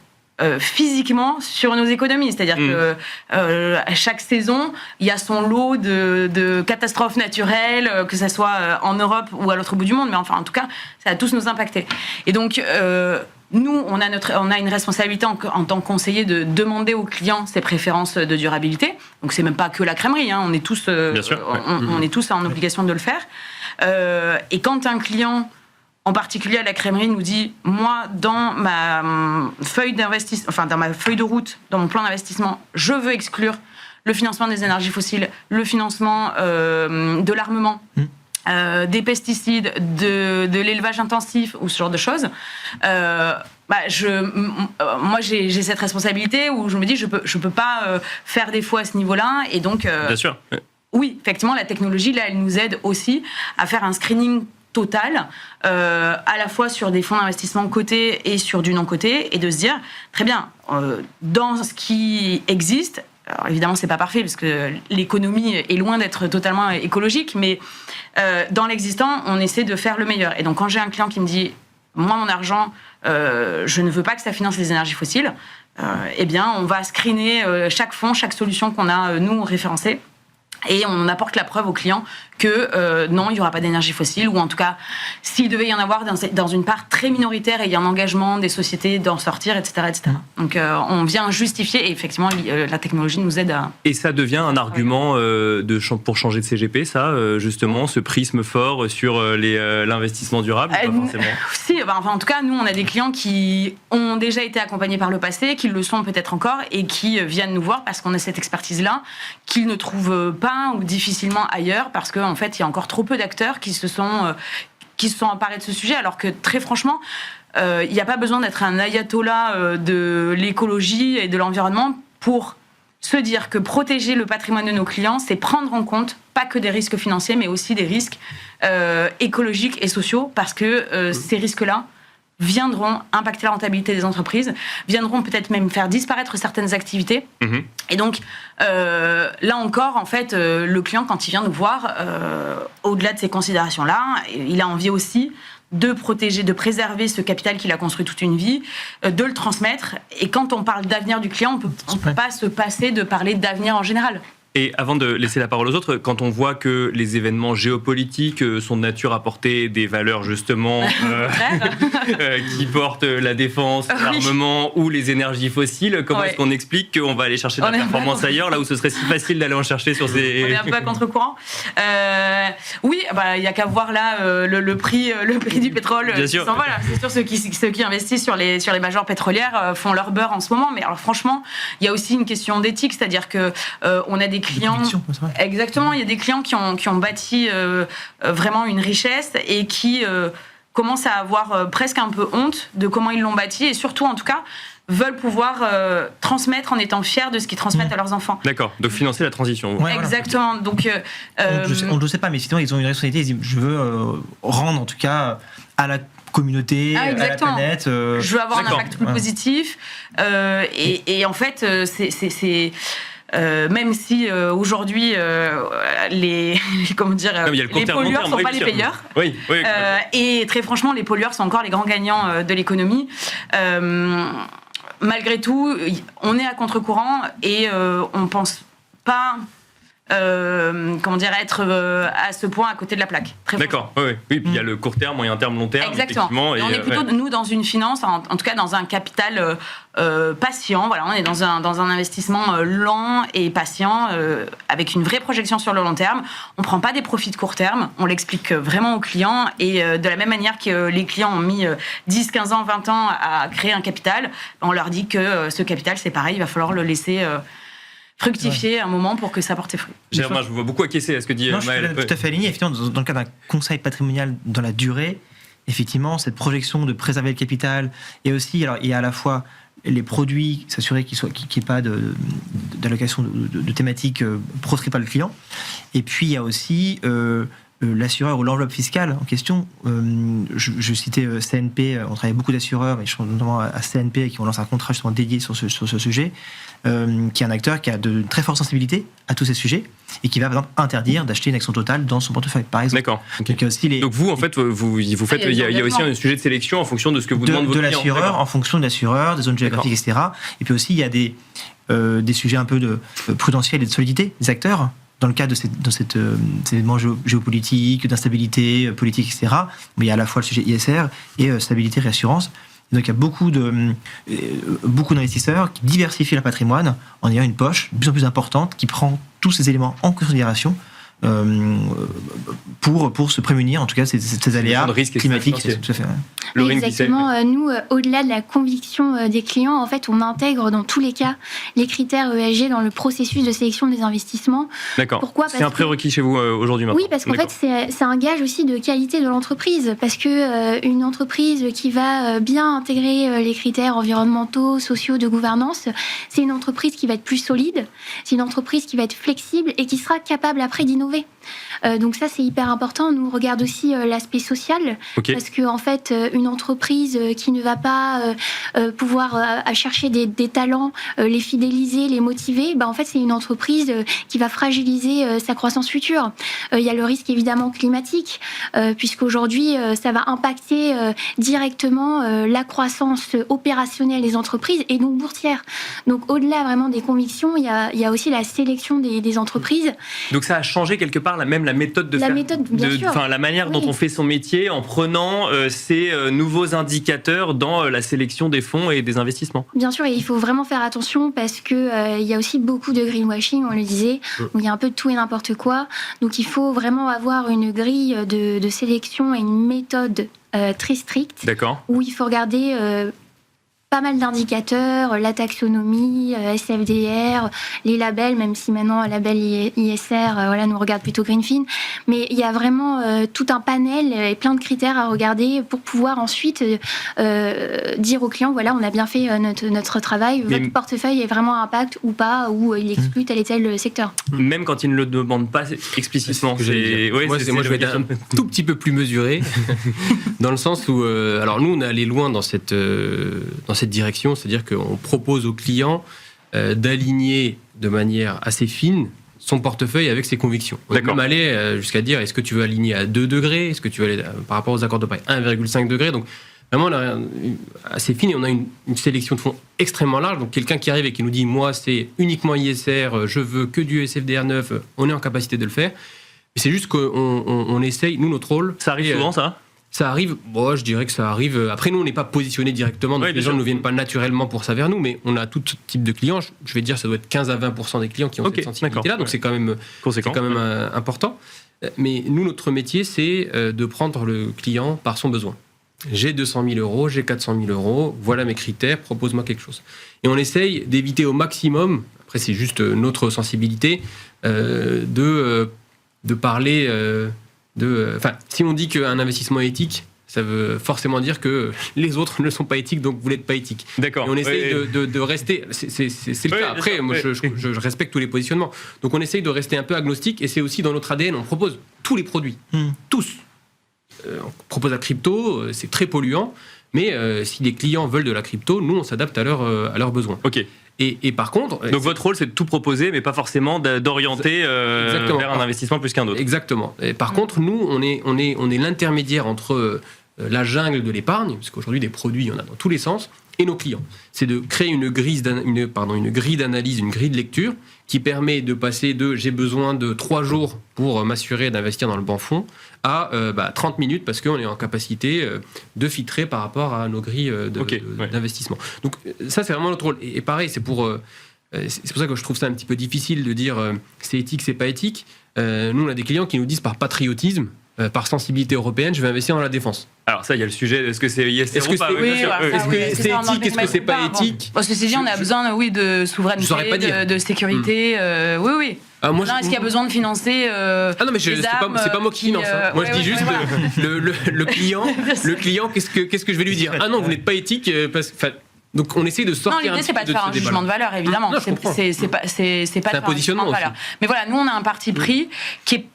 physiquement sur nos économies. C'est-à-dire que à chaque saison, il y a son lot de catastrophes naturelles, que ça soit en Europe ou à l'autre bout du monde, mais enfin, en tout cas, ça va tous nous impacter. Et donc, nous, on a une responsabilité en tant que conseiller de demander aux clients ses préférences de durabilité. Donc, c'est même pas que la crèmerie, hein. On est tous, on est tous en obligation de le faire. Et quand un client, en particulier à la crèmerie, nous dit, moi, dans ma feuille d'investissement, enfin dans ma feuille de route, dans mon plan d'investissement, je veux exclure le financement des énergies fossiles, le financement de l'armement, des pesticides, de l'élevage intensif ou ce genre de choses. Moi, j'ai cette responsabilité où je me dis, je peux pas faire défaut à ce niveau-là, et donc. Bien sûr. Oui, effectivement, la technologie là, elle nous aide aussi à faire un screening total, à la fois sur des fonds d'investissement cotés et sur du non-coté, et de se dire, très bien, dans ce qui existe, alors évidemment c'est pas parfait parce que l'économie est loin d'être totalement écologique, mais dans l'existant, on essaie de faire le meilleur. Et donc quand j'ai un client qui me dit, moi mon argent, je ne veux pas que ça finance les énergies fossiles, eh bien on va screener chaque fonds, chaque solution qu'on a nous référencée, et on apporte la preuve au client que non, il n'y aura pas d'énergie fossile, ou en tout cas, s'il devait y en avoir dans une part très minoritaire, et il y a un engagement des sociétés d'en sortir, etc. etc. Donc on vient justifier, et effectivement, la technologie nous aide à... Et ça devient un argument pour changer de CGP, ça, justement, ce prisme fort sur l'investissement durable, pas forcément. Si, en tout cas, nous, on a des clients qui ont déjà été accompagnés par le passé, qui le sont peut-être encore, et qui viennent nous voir parce qu'on a cette expertise-là, qu'ils ne trouvent pas ou difficilement ailleurs, parce qu'en fait, il y a encore trop peu d'acteurs qui se sont emparés de ce sujet, alors que très franchement, il n'y a pas besoin d'être un ayatollah de l'écologie et de l'environnement pour se dire que protéger le patrimoine de nos clients, c'est prendre en compte pas que des risques financiers, mais aussi des risques écologiques et sociaux, parce que ces risques-là viendront impacter la rentabilité des entreprises, viendront peut-être même faire disparaître certaines activités. Et donc, là encore, en fait, le client, quand il vient nous voir, au-delà de ces considérations-là, il a envie aussi de protéger, de préserver ce capital qu'il a construit toute une vie, de le transmettre. Et quand on parle d'avenir du client, on peut pas se passer de parler d'avenir en général. Et avant de laisser la parole aux autres, quand on voit que les événements géopolitiques sont de nature à porter des valeurs justement qui portent la défense, l'armement ou les énergies fossiles, comment est-ce qu'on explique qu'on va aller chercher de la performance ailleurs, là où ce serait si facile d'aller en chercher sur ces... On est un peu à contre-courant. Oui, il y a qu'à voir là le prix du pétrole. Bien sûr. Voilà, c'est sûr, ceux qui investissent sur les majors pétrolières font leur beurre en ce moment. Mais alors franchement, il y a aussi une question d'éthique, c'est-à-dire que on a des clients. Exactement, il y a des clients qui ont bâti vraiment une richesse et qui commencent à avoir presque un peu honte de comment ils l'ont bâti et surtout, en tout cas, veulent pouvoir transmettre en étant fiers de ce qu'ils transmettent à leurs enfants. D'accord, donc financer la transition. Ouais, exactement. Voilà. Donc, on ne le sait pas, mais sinon ils ont une responsabilité. Ils disent, je veux rendre en tout cas à la communauté, à la planète. Je veux avoir un impact plus positif. Et en fait, c'est même si aujourd'hui les pollueurs ne sont pas les payeurs. Oui, et très franchement, les pollueurs sont encore les grands gagnants de l'économie. Malgré tout, on est à contre-courant et on pense pas être à ce point à côté de la plaque. D'accord, oui. Puis il y a le court terme, moyen terme, long terme. Exactement. Et on est plutôt, nous, dans une finance, en tout cas dans un capital patient. Voilà, on est dans un investissement lent et patient, avec une vraie projection sur le long terme. On ne prend pas des profits de court terme, on l'explique vraiment aux clients. Et de la même manière que les clients ont mis 10, 15 ans, 20 ans à créer un capital, on leur dit que ce capital, c'est pareil, il va falloir le laisser... fructifier un moment pour que ça porte ses fruits. Germain, je vous vois beaucoup acquiescer à ce que dit Maëlle. Je suis tout à fait aligné. Effectivement, dans le cadre d'un conseil patrimonial dans la durée, effectivement, cette projection de préserver le capital et aussi, alors il y a à la fois les produits, s'assurer qu'il n'y ait pas d'allocation de thématiques proscrites par le client. Et puis il y a aussi l'assureur ou l'enveloppe fiscale en question. Je citais CNP, on travaille beaucoup d'assureurs, mais je pense notamment à CNP qui ont lancé un contrat justement dédié sur ce sujet, qui est un acteur qui a de très forte sensibilité à tous ces sujets et qui va par exemple interdire d'acheter une action totale dans son portefeuille, par exemple. D'accord. Okay. Donc vous, en fait, vous faites, il y a aussi un sujet de sélection en fonction de ce que vous demandez votre client. De l'assureur, en fonction de l'assureur, des zones géographiques, etc. Et puis aussi, il y a des sujets un peu de prudentiel et de solidité des acteurs. Dans le cadre de ces événements géopolitiques, d'instabilité politique, etc., il y a à la fois le sujet ISR et stabilité, réassurance. Donc il y a beaucoup d'investisseurs qui diversifient leur patrimoine en ayant une poche de plus en plus importante qui prend tous ces éléments en considération pour se prémunir, en tout cas, ces aléas climatiques. Tout à fait, exactement. Nous, au-delà de la conviction des clients, en fait, on intègre dans tous les cas les critères ESG dans le processus de sélection des investissements. D'accord. Pourquoi ? C'est un prérequis chez vous aujourd'hui maintenant. Oui, parce qu'en fait, c'est un gage aussi de qualité de l'entreprise. Parce que une entreprise qui va bien intégrer les critères environnementaux, sociaux, de gouvernance, c'est une entreprise qui va être plus solide, c'est une entreprise qui va être flexible et qui sera capable après d'innover. Donc ça, c'est hyper important. Nous, on regarde aussi l'aspect social, parce que en fait, une entreprise qui ne va pas pouvoir chercher des talents, les fidéliser, les motiver, en fait, c'est une entreprise qui va fragiliser sa croissance future. Il y a le risque évidemment climatique, puisqu'aujourd'hui, ça va impacter directement la croissance opérationnelle des entreprises et donc boursière. Donc au-delà vraiment des convictions, il y a aussi la sélection des entreprises. Donc ça a changé quelque part la méthode de faire, la manière dont on fait son métier en prenant ces nouveaux indicateurs dans la sélection des fonds et des investissements. Bien sûr, et il faut vraiment faire attention parce que il y a aussi beaucoup de greenwashing, on le disait, où il y a un peu de tout et n'importe quoi. Donc il faut vraiment avoir une grille de sélection et une méthode très stricte. D'accord. Où il faut regarder pas mal d'indicateurs, la taxonomie, SFDR, les labels, même si maintenant le label ISR nous regarde plutôt Greenfin. Mais il y a vraiment tout un panel et plein de critères à regarder pour pouvoir ensuite dire aux clients, voilà, on a bien fait notre travail, votre portefeuille est vraiment à impact ou pas, ou il exclut tel et tel secteur. Même quand ils ne le demandent pas explicitement. Moi, je vais être un tout petit peu plus mesuré, dans le sens où, alors nous, on est allé loin dans cette direction, c'est-à-dire qu'on propose aux clients d'aligner de manière assez fine son portefeuille avec ses convictions. On peut même aller jusqu'à dire est-ce que tu veux aligner à 2 degrés, est-ce que tu veux aller par rapport aux accords de Paris 1,5 degré. Donc vraiment, on a assez fine et on a une sélection de fonds extrêmement large. Donc quelqu'un qui arrive et qui nous dit moi c'est uniquement ISR, je veux que du SFDR 9, on est en capacité de le faire. Mais c'est juste qu'on essaye, nous notre rôle. Ça arrive souvent ça ? Ça arrive, je dirais que ça arrive. Après, nous, on n'est pas positionné directement, donc les gens ne viennent pas naturellement pour ça vers nous, mais on a tout type de clients. Je vais dire, ça doit être 15 à 20% des clients qui ont cette sensibilité-là, donc c'est quand même important. Mais nous, notre métier, c'est de prendre le client par son besoin. J'ai 200 000 euros, j'ai 400 000 euros, voilà mes critères, propose-moi quelque chose. Et on essaye d'éviter au maximum, après c'est juste notre sensibilité, de parler... si on dit qu'un investissement est éthique, ça veut forcément dire que les autres ne sont pas éthiques, donc vous n'êtes pas éthique. D'accord. Et on essaye de rester... C'est le cas. Après, moi, je respecte tous les positionnements. Donc on essaye de rester un peu agnostique, et c'est aussi dans notre ADN. On propose tous les produits. Tous. On propose la crypto, c'est très polluant, mais si les clients veulent de la crypto, nous, on s'adapte à leurs besoins. Ok. Et par contre... Donc votre rôle, c'est de tout proposer, mais pas forcément d'orienter vers un investissement plus qu'un autre. Exactement. Et par contre, nous, on est l'intermédiaire entre la jungle de l'épargne, parce qu'aujourd'hui, des produits, il y en a dans tous les sens, et nos clients. C'est de créer une grille d'analyse, une grille de lecture, qui permet de passer de « j'ai besoin de 3 jours pour m'assurer d'investir dans le bon fonds » à 30 minutes, parce qu'on est en capacité de filtrer par rapport à nos grilles d'investissement. Donc ça, c'est vraiment notre rôle. Et pareil, c'est pour ça que je trouve ça un petit peu difficile de dire c'est éthique, c'est pas éthique. Nous, on a des clients qui nous disent par patriotisme, par sensibilité européenne, je vais investir dans la défense. Alors ça, il y a le sujet, est-ce que c'est ISR ou pas ? Est-ce que c'est éthique, est-ce que c'est pas éthique ? Parce que c'est dit, on a besoin de souveraineté, de sécurité. Oui. Est-ce qu'il y a besoin de financer non, mais c'est pas moi qui finance. Moi, je dis juste le client, qu'est-ce que je vais lui dire ? Ah non, vous n'êtes pas éthique donc on essaie de sortir. Non, l'idée c'est pas de faire un jugement de valeur, évidemment. Non, c'est pas de faire un jugement de valeur. Mais voilà, nous on a un parti pris qui est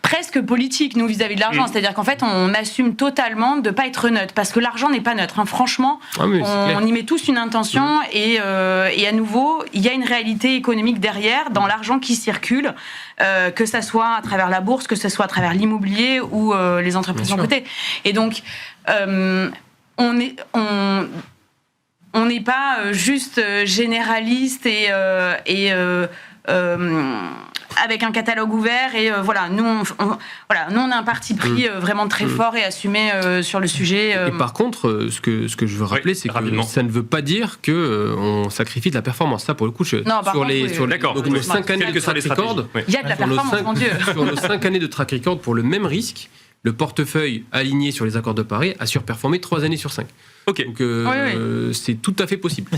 presque politique, nous, vis-à-vis de l'argent. C'est-à-dire qu'en fait, on assume totalement de ne pas être neutre, parce que l'argent n'est pas neutre. Franchement, on y met tous une intention, et à nouveau, il y a une réalité économique derrière, dans l'argent qui circule, que ça soit à travers la bourse, que ça soit à travers l'immobilier ou les entreprises en côté. Et donc, on n'est pas juste généraliste et avec un catalogue ouvert, et nous on a un parti pris vraiment très fort et assumé sur le sujet. Et par contre, ce que je veux rappeler, c'est que ça ne veut pas dire que on sacrifie de la performance. Ça, pour le coup, donc nos 5 années de track record, il y a de la performance, mon Dieu. Sur nos 5 années de track record, pour le même risque, le portefeuille aligné sur les accords de Paris a surperformé 3 années sur 5. Ok. Donc c'est tout à fait possible.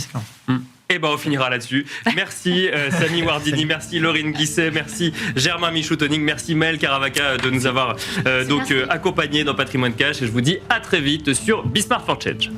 Et on finira là-dessus. Merci Samy Wardini, merci Laurine Guisset, merci Germain Michoutoning, merci Maël Caravaca de nous avoir accompagnés dans Patrimoine Cash, et je vous dis à très vite sur Be Smart for Change.